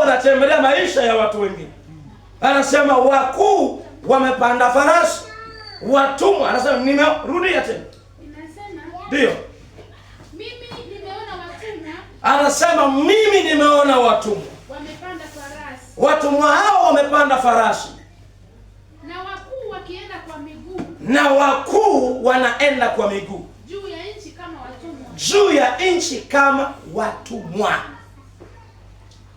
wanatembelea maisha ya watu wengine. Anasema wakuu wamepanda farasi, watumwa. Anasema nimerudia tena. Inasema Ndio. mimi nimeona watumwa. Anasema mimi nimeona watumwa. Wamepanda farasi. Watumwa hao wamepanda farasi. Na wakuu wakienda kwa miguu. Na wakuu wanaenda kwa miguu. Juu ya nchi kama watumwa. Juu ya nchi kama watumwa.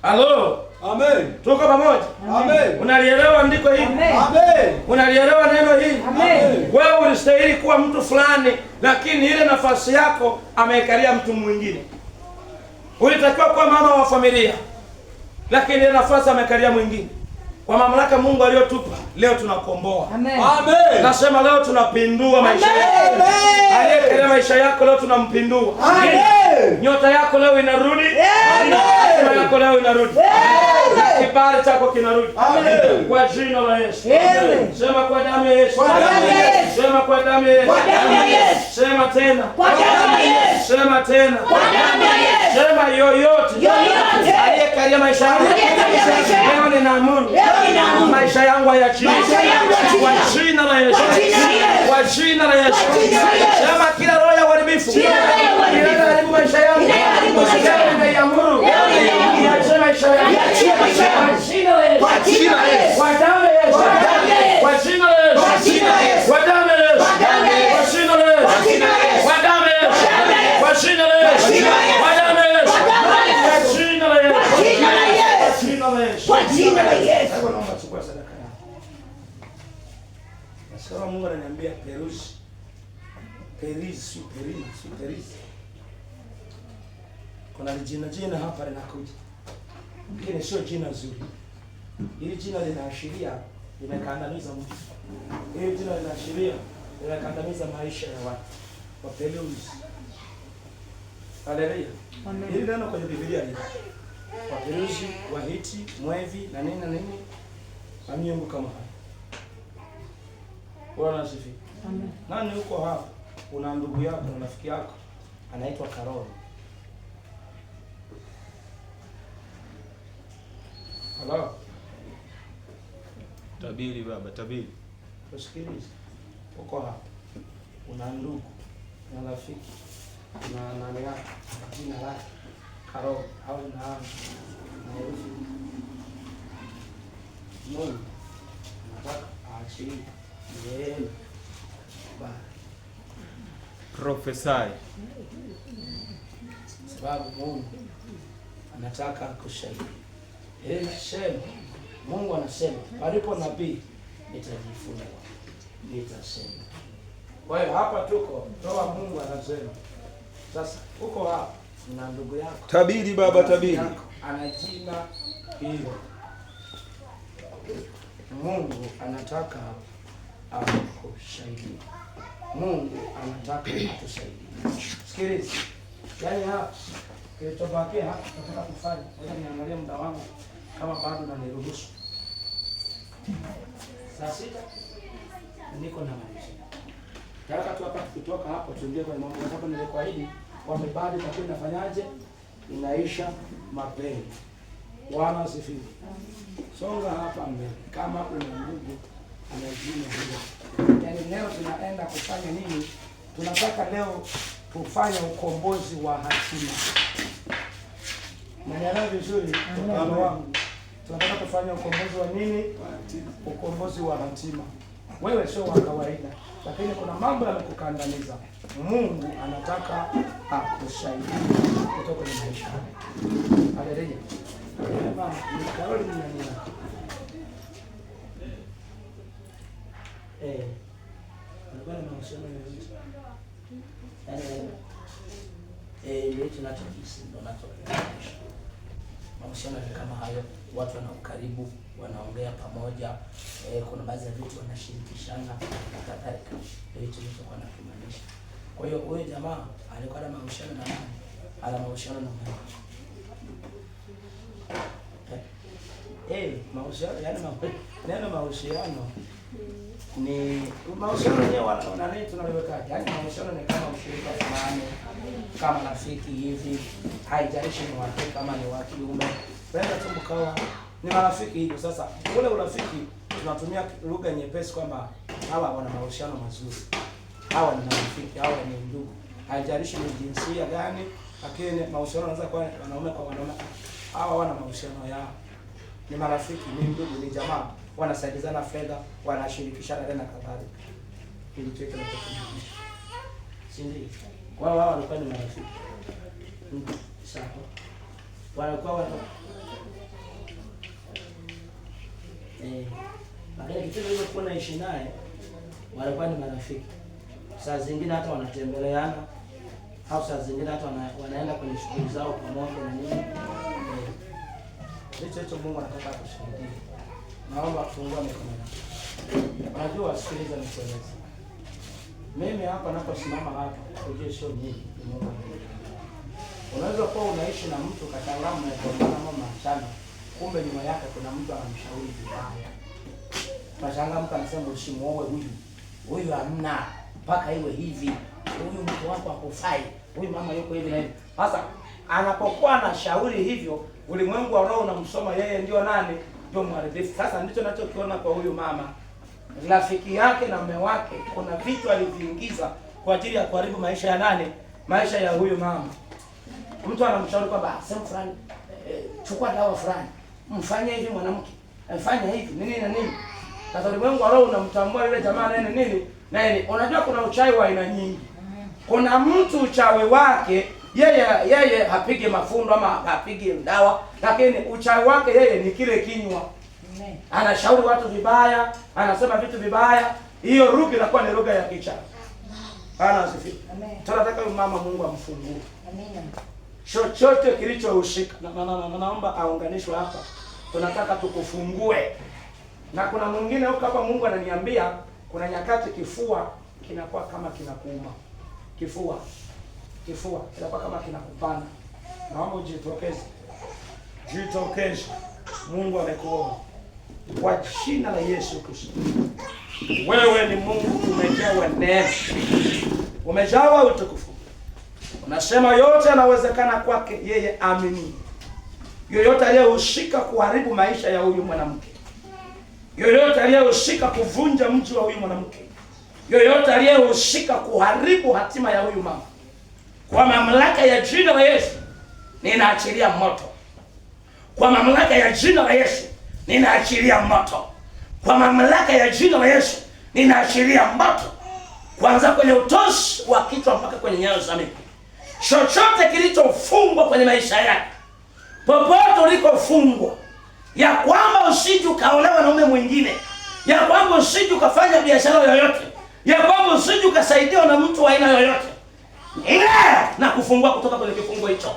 Halo. Amen. Tuko pamoja? Amen. Unalielewa andiko hili? Amen. Unalielewa neno hili? Amen. Wewe ulistahili kuwa mtu fulani, lakini ile nafasi yako ameikalia mtu mwingine. Ulitakiwa kuwa mama wa familia, lakini ile nafasi ameikalia mwingine. Kwa mamlaka Mungu aliyotupa, leo tunakomboa. Amen. Nasema leo tunapindua maisha yako. Aliyekalia maisha yako leo tunampindua. Amen. Nyota yako leo inarudi. Nyota yako leo inarudi. Kibali chako kinarudi. Amen. Kwa jina la Yesu. Amen. Sema kwa damu ya Yesu. Kwa damu ya Yesu. Sema kwa damu ya Yesu. Kwa damu ya Yesu. Sema tena. Kwa damu ya Yesu. Sema tena. Kwa damu ya Yesu. Sema yoyote. Yoyote. Aliyekalia maisha yangu. Aliyekalia maisha yangu. Leo ninaamuru. Leo ninaamuru. Maisha yangu hayachini. Maisha yangu hayachini. Kwa jina la Yesu. Kwa jina la Yesu. Kwa jina la Yesu. Kwa jina la Yesu. Sema kila roho ya uharibifu. Kila roho ya uharibifu. Inayoharibu maisha yangu. Inayoharibu maisha yangu. Leo ninaiamuru. Leo ninaiamuru. Iachie maisha yangu. Iachie maisha yangu. Kwa jina la Yesu. Kwa jina la Yesu. Kwa damu ya Yesu. Kwa damu ya Yesu. Kwa jina la Yesu. Kwa jina la Yesu. Kwa damu ya Yesu. Kwa damu ya Yesu. Kwa jina la Yesu. Kwa jina la Yesu. Kwa damu ya Yesu. Kwa damu ya Yesu. Kwa jina la Yesu. Kwa jina la Yesu. Kwa damu ya Yesu. Kwa damu ya Yesu. Kwa jina la Yesu. Kwa jina la Yesu. Kwa jina la Yesu. Kwa jina la Yesu. Hebu naomba chukua sadaka yako. Nasema Mungu ananiambia peruzi. Perizi. Kuna jina hapa linakuja. Lakini sio jina zuri. Hili jina linaashiria limekandamiza mtu. Hili jina linaashiria limekandamiza maisha ya watu. Wapeluzi. Haleluya. Amen. Hili neno kwenye Biblia ni wapeluzi, wahiti, mwevi na nini na miungu kama haya. Bwana asifiwe. Amen. Nani yuko hapa? Una ndugu yako na rafiki yako anaitwa Karoli. Hello. Tabiri baba, tabiri. Usikilize. Uko hapa. Una ndugu na rafiki na nani yako jina lake Karoli au na herufi. Mungu nataka aachilie neema. Prophesy. Sababu Mungu anataka kusaidia. Sema, Mungu anasema, palipo nabii nitajifunua. Nitasema. Kwa hiyo hapa tuko, roho Mungu anasema. Sasa uko hapa na ndugu yako. Tabiri baba, tabiri. Ana jina hilo. Mungu anataka akusaidie. Mungu anataka atusaidie. Sikiliza. Yaani hapa kilichobakia hapa tunataka kufanya. Ngoja niangalie muda wangu kama bado unaniruhusu. Saa 6 niko na maisha. Nataka tu hapa kutoka hapo tuingie kwenye mambo hapa nilikuahidi kwamba baada itakuwa inafanyaje? Inaisha mapema. Bwana asifiwe. Songa hapa mbele. Kama una ndugu anajina hiyo. Yaani leo tunaenda kufanya nini? Tunataka leo tufanye ukombozi wa hatima. Mnaelewa vizuri? Mfano wangu. Tunataka kufanya ukombozi wa nini? Ukombozi wa hatima. Wewe sio wa kawaida, lakini kuna mambo yanakukandamiza. Mungu anataka akusaidie kutoka kwenye maisha yako. Haleluya. Baba, ni Karoli ni nani yako? Alikuwa na mahusiano yoyote? Ndio tunachokisi ndo nachokisha. Mahusiano ni kama hayo, watu wana ukaribu, wanaongea pamoja, kuna baadhi ya vitu wanashirikishana na kadhalika. Hicho ndicho kwa nakimaanisha. Kwa hiyo huyo jamaa alikuwa na mahusiano na nani? Ana mahusiano na Mungu. Mahusiano yani neno mahusiano ni mahusiano yenyewe wana nini tunaliweka? Yaani mahusiano ni kama ushirika fulani, kama rafiki hivi, haijalishi ni wa kike kama ni wa kiume, Brenda tu mkawa ni marafiki hivyo. Sasa ule urafiki tunatumia lugha nyepesi kwamba hawa wana mahusiano mazuri. Hawa ni marafiki, hawa ni ndugu. Haijalishi ni jinsia gani, lakini mahusiano yanaweza kuwa wanaume kwa wanaume. Hawa wana mahusiano yao. Ni marafiki, ni ndugu, ni jamaa, wanasaidizana fedha, wanashirikishana na kadhalika. Ili tuweke na kutumia. Si ndio? Wao walikuwa ni marafiki. Sawa. Walikuwa baadaye kitendo hicho kuwa naishi naye walikuwa ni marafiki. Saa zingine hata wanatembeleana au saa zingine hata wanaenda kwenye shughuli zao pamoja na nini. Hicho Mungu anataka kushuhudia. Naomba kufungua mikono yako. Unajua, sikiliza nikueleze. Mimi hapa naposimama hapa, ujue sio mimi, ni Mungu. Unaweza kuwa unaishi na mtu katangaa mnagombana mama mchana, kumbe nyuma yake kuna mtu anamshauri vibaya. Unashangaa mtu anasema usimuoe huyu. Huyu hamna, mpaka iwe hivi. Huyu mtu wako hakufai. Huyu mama yuko hivi na hivi. Sasa anapokuwa anashauri hivyo, ulimwengu wa roho unamsoma yeye ndio nani? Ndio mharibifu. Sasa ndicho ninachokiona kwa huyu mama. Rafiki yake na mume wake kuna vitu aliviingiza kwa ajili ya kuharibu maisha ya nani? Maisha ya huyu mama. Mtu anamshauri kwamba sema fulani, chukua dawa fulani, mfanye hivi mwanamke, fanya hivi nini na nini. Sasa ulimwengu wa roho unamtambua yule jamaa nini nini. Unajua kuna uchawi wa aina nyingi. Kuna mtu uchawi wake yeye hapige mafundo ama hapige dawa, lakini uchawi wake yeye ni kile kinywa. Anashauri watu vibaya, anasema vitu vibaya. Hiyo lugha inakuwa ni lugha ya kichawi. Bwana asifiwe. Tunataka huyu mama Mungu amfungue. Amina. Chochote kilichohusika naomba aunganishwe hapa. Tunataka tukufungue. Na kuna mwingine huko hapa Mungu ananiambia kuna nyakati kifua kinakuwa kama kinakuuma. Kifua kinakuwa kama kinakupana. Naomba ujitokeze. Jitokeze. Mungu amekuona. Kwa jina la Yesu Kristo. Wewe ni Mungu umejawa neema. Umejawa utukufu. Unasema yote yanawezekana kwake yeye amini. Yoyote aliyehusika kuharibu maisha ya huyu mwanamke. Yoyote aliyehusika kuvunja mji wa huyu mwanamke. Yoyote aliyehusika kuharibu hatima ya huyu mama. Kwa mamlaka ya jina la Yesu, ninaachilia moto. Kwa mamlaka ya jina la Yesu, ninaachilia moto. Kwa mamlaka ya jina la Yesu, ninaachilia moto. Kuanza kwenye utosi wa kichwa mpaka kwenye nyayo za miguu. Chochote kilichofungwa kwenye maisha yake, popote ulikofungwa, ya kwamba usije ukaolewa na mume mwingine, ya kwamba usije ukafanya biashara yoyote, ya kwamba usije ukasaidiwa na mtu wa aina yoyote, leo na kufungua kutoka kwenye kifungo hicho.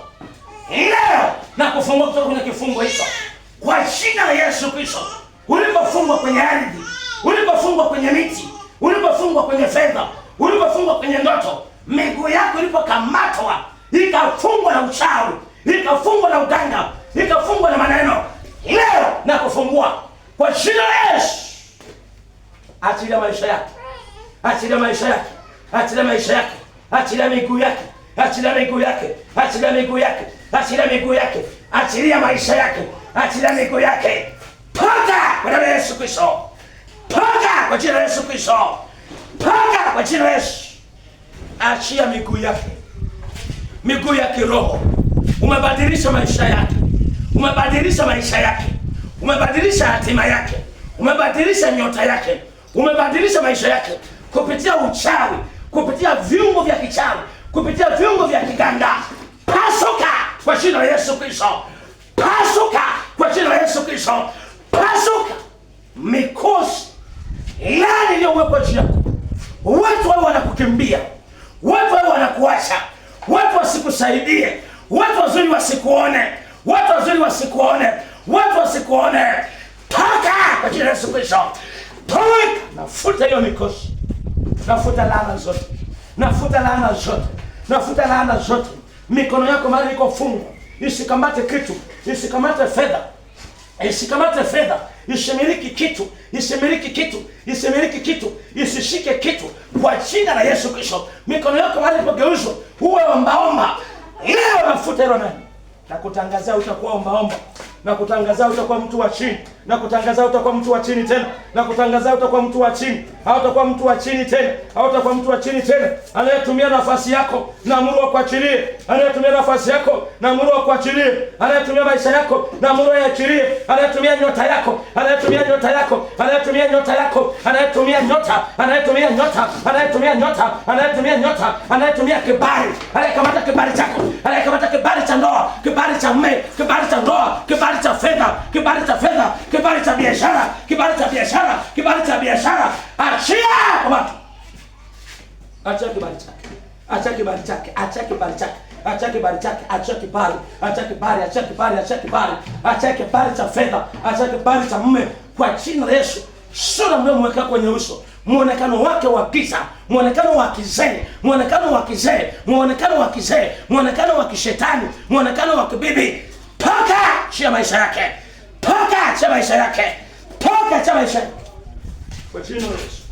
Leo na kufungua kutoka kwenye kifungo hicho. Kwa jina la Yesu Kristo. Ulipofungwa kwenye ardhi, ulipofungwa kwenye miti, ulipofungwa kwenye fedha, ulipofungwa kwenye ndoto, miguu yako ilipokamatwa, ikafungwa na uchawi, ikafungwa na uganga, ikafungwa na maneno, leo na kufungua kwa jina la Yesu. Achilia maisha yake. Achilia maisha yake. Achilia maisha yake. Achilia miguu yake. Achilia miguu yake. Achilia miguu yake. Achilia miguu yake. Achilia maisha yake. Achilia miguu yake. Toka kwa jina la Yesu Kristo. Toka kwa jina la Yesu Kristo. Toka kwa jina la Yesu. Achia miguu yake. Miguu ya kiroho. Umebadilisha maisha yake. Umebadilisha maisha yake. Umebadilisha hatima yake. Umebadilisha nyota yake. Umebadilisha maisha yake kupitia uchawi, kupitia viungo vya kichawi, kupitia viungo vya kiganga. Pasuka kwa jina la Yesu Kristo. Pasuka kwa jina la Yesu Kristo. Pasuka. Mikosi yani iliyowekwa juu yako. Watu wao wanakukimbia. Watu wao wanakuacha. Watu wasikusaidie. Watu wazuri wasikuone. Watu wazuri wasikuone. Watu wasikuone. Toka kwa jina la Yesu Kristo. Toka. Nafuta hiyo mikosi. Nafuta laana zote. Nafuta laana zote. Nafuta laana zote. Mikono yako mahali iko fungwa. Isikamate kitu. Isikamate fedha. Isikamate fedha. Isimiliki kitu. Isimiliki kitu. Isimiliki kitu. Isishike kitu. Kwa jina la Yesu Kristo. Mikono yako mahali ipogeuzwa. Uwe ombaomba. Leo nafuta hilo nani. Na kutangazia utakuwa ombaomba. na kutangaza utakuwa mtu wa chini, na kutangaza utakuwa mtu wa chini tena, na kutangaza utakuwa mtu wa chini, hautakuwa mtu wa chini tena, hautakuwa mtu wa chini tena. Anayetumia nafasi yako naamuru akuachilie, anayetumia nafasi yako naamuru akuachilie, anayetumia maisha yako naamuru ayachilie, anayetumia nyota yako, anayetumia nyota yako, anayetumia nyota yako, anayetumia nyota, anayetumia nyota, anayetumia nyota, anayetumia nyota, anayetumia kibali, anayekamata kibali chako, anayekamata kibali cha ndoa, kibali cha mume, kibali cha ndoa, kibali cha fedha, kibali cha fedha, kibali cha biashara, kibali cha biashara, kibali cha biashara, achia kwa watu. Achia kibali chake, achia kibali chake, achia kibali chake, achia kibali chake, achia kibali, achia kibali, achia kibali, achia kibali, achia kibali cha fedha, achia kibali cha mume kwa jina la Yesu. Sura mliomweka kwenye uso, muonekano wake wa giza, muonekano wa kizee, muonekano wa kizee, muonekano wa kizee, muonekano wa kishetani, muonekano wa kibibi, toka chia maisha yake, toka chia maisha yake, toka chia maisha yake kwa jina la Yesu.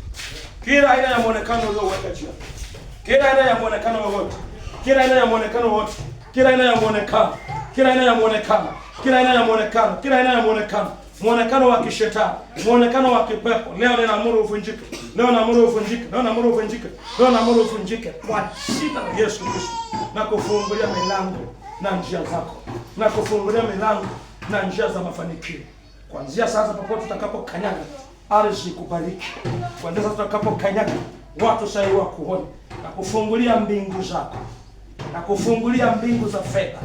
Kila aina ya muonekano ulioweka juu, kila aina ya muonekano wowote, kila aina ya muonekano wote, kila aina ya muonekano, kila aina ya muonekano, kila aina ya muonekano, kila aina ya muonekano, muonekano wa kishetani, muonekano wa kipepo, leo ninaamuru uvunjike, leo naamuru uvunjike, leo naamuru uvunjike, leo naamuru uvunjike kwa jina la Yesu Kristo, na kufungulia milango na njia zako, na kufungulia milango na njia za mafanikio. Kuanzia sasa popote tutakapokanyaga, ardhi ikubariki. Kuanzia sasa tutakapokanyaga, watu sahihi wa kuona, na kufungulia mbingu zako, na kufungulia mbingu za fedha,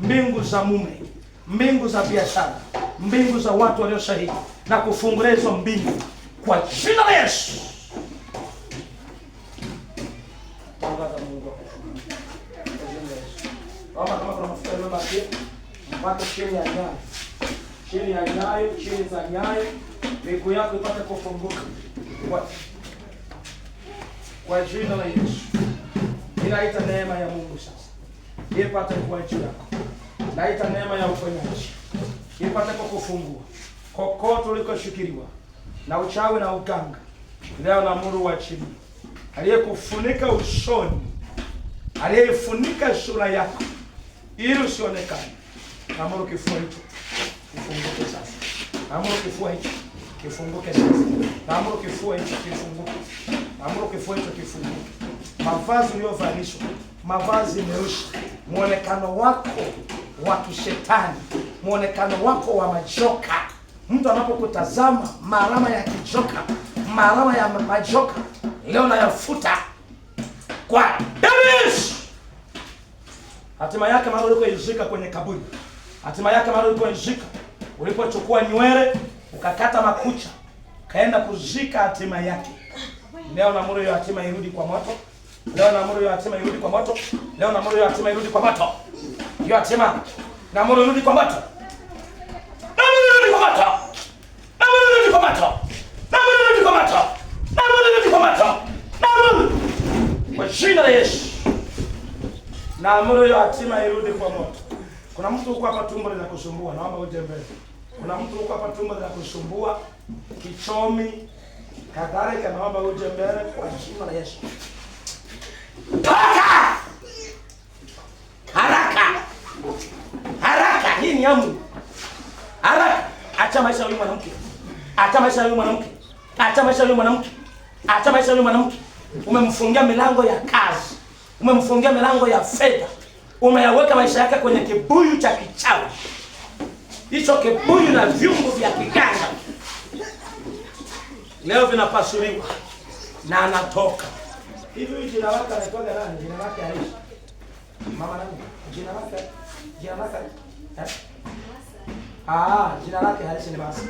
mbingu za mume, mbingu za biashara, mbingu za watu walio sahihi, na kufungulia hizo mbingu kwa jina la Yesu. Tangaza Mungu akufungulie. Kama kuna mafuta yaliyobakia, mpaka chini ya nyayo, chini ya nyayo, chini za nyayo, miguu yako ipate kufunguka kwa jina la Yesu. Ninaita neema ya Mungu sasa ipate kuwa juu yako. Naita neema ya uponyaji ipate kukufungua kokote ulikoshikiliwa na uchawi na uganga. Leo naamuru wa chini aliyekufunika usoni, aliyefunika sura yako ili usionekane, naamuru kifua hicho kifunguke sasa. Naamuru kifua hicho kifunguke sasa. Naamuru kifua hicho kifunguke. Naamuru kifua hicho kifunguke. Mavazi uliyovalishwa, mavazi meusi, muonekano wako wa kishetani, muonekano wako wa majoka. Mtu anapokutazama maalama ya kijoka, maalama ya majoka, leo nayafuta kwa Yesu. Hatima yake mahali ulikoizika kwenye kaburi, hatima yake mahali ulikoizika, ulipochukua nywele ukakata makucha kaenda kuzika, hatima yake leo naamuru hiyo hatima irudi kwa moto. Leo naamuru hiyo hatima irudi kwa moto. Leo naamuru hiyo hatima irudi kwa moto. Hiyo hatima naamuru irudi kwa moto. Naamuru irudi kwa moto. Naamuru irudi kwa moto. Naamuru irudi kwa moto. Naamuru irudi kwa moto. Naamuru kwa jina la Yesu. Naamuru hiyo hatima irudi kwa moto. Kuna mtu huko hapa tumbo linakusumbua, naomba uje mbele. Kuna mtu huko hapa tumbo linakusumbua, kichomi, kadhalika, naomba uje mbele kwa jina la Yesu. Toka! Haraka! Haraka! Hii ni amri. Haraka! Acha maisha ya huyu mwanamke. Acha maisha ya huyu mwanamke. Acha maisha ya huyu mwanamke. Acha maisha ya huyu mwanamke. Umemfungia milango ya kazi. Umemfungia milango ya fedha. Umeyaweka maisha yake kwenye kibuyu cha kichawi. Hicho kibuyu na viungo vya kiganga leo vinapasuliwa na anatoka. Hivi jina lake anaitwa nani? Jina lake Aisha. Mama nani? Jina lake jina lake Aisha ni basi.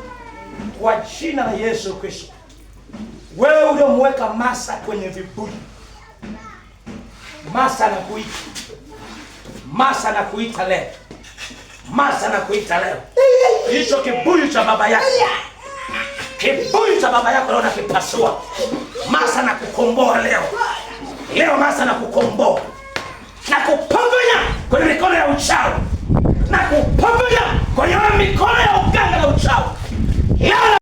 Kwa jina la Yesu Kristo, wewe uliomweka Masa kwenye vibuyu, Masa anakuita. Masa anakuita leo. Masa anakuita leo. Hicho kibuyu cha baba yako, kibuyu cha baba yako leo nakipasua. Masa nakukomboa leo. Leo Masa nakukomboa. Nakuponya kwenye mikono ya uchawi. Nakuponya kwenye mikono ya uganga na uchawi. Leo